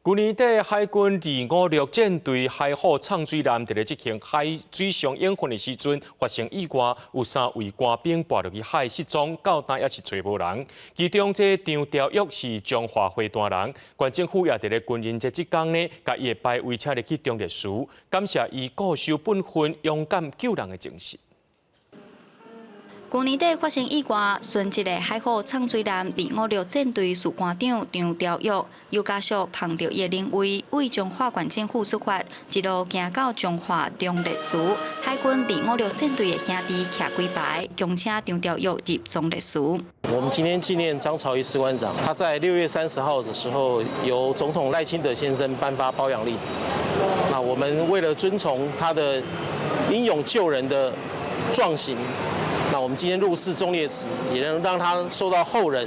去年底，海军256舰队海虎畅水艦伫咧执行海水上演训的时阵，发生意外，有3位官兵跋落去海失踪，到今也是找无人。其中，这张条约是中华会单人，县政府也伫咧军人节即天呢，甲伊的排位车入去中烈祠，感谢伊固守本分、勇敢救人的精神。 去年底发生意外，殉职的海虎畅水艦256舰队士官长张朝玉，又家属捧着伊的灵位，为中华县政府出发，一路行到中华中烈祠。海军256舰队的兄弟徛几排，恭请张朝玉入中烈祠。我们今天纪念张朝一士官长，他在6月30号的时候，由总统赖清德先生颁发褒扬令。那我们为了遵从他的英勇救人的壮行。 那我们今天入祀忠烈祠，也能让他受到后人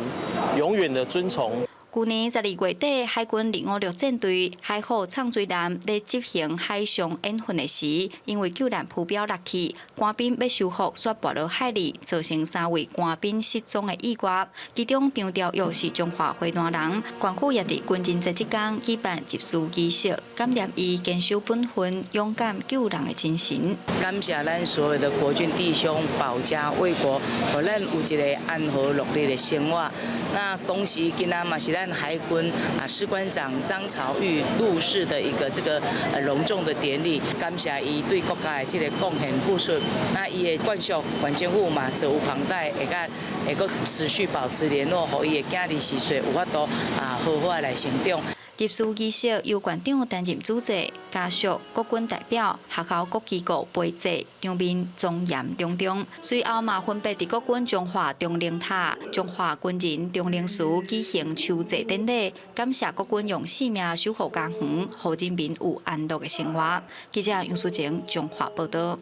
永远的尊崇。 去年12月底，海军256舰队海虎畅水艦在执行海上演训的时，因为救难浮标落去，官兵要修复却跋落海里，造成3位官兵失踪的意外。其中张朝玉是中华会单人，县府也伫军人节即天举办入祠仪式，感念伊坚守本分、勇敢救人的精神。感谢咱所有的国军弟兄保家卫国，互咱有一个安和乐利的生活。那同时，今仔嘛是咱 海军士官长张朝玉入仕的一个隆重的典礼，感谢伊对国家的这个贡献付出。那伊的眷属县政府嘛责无旁贷，会个持续保持联络，互伊的囝儿时岁有法度好好来成长。 入祠仪式由县长担任主祭，家属、国军代表、学校各机构陪祭，场面庄严重重。随后嘛，分别伫国军中华中陵塔、中华军人中陵祠举行求祭典礼，感谢国军用性命守护家园，互人民有安乐的生活。记者杨淑晴，中华报道。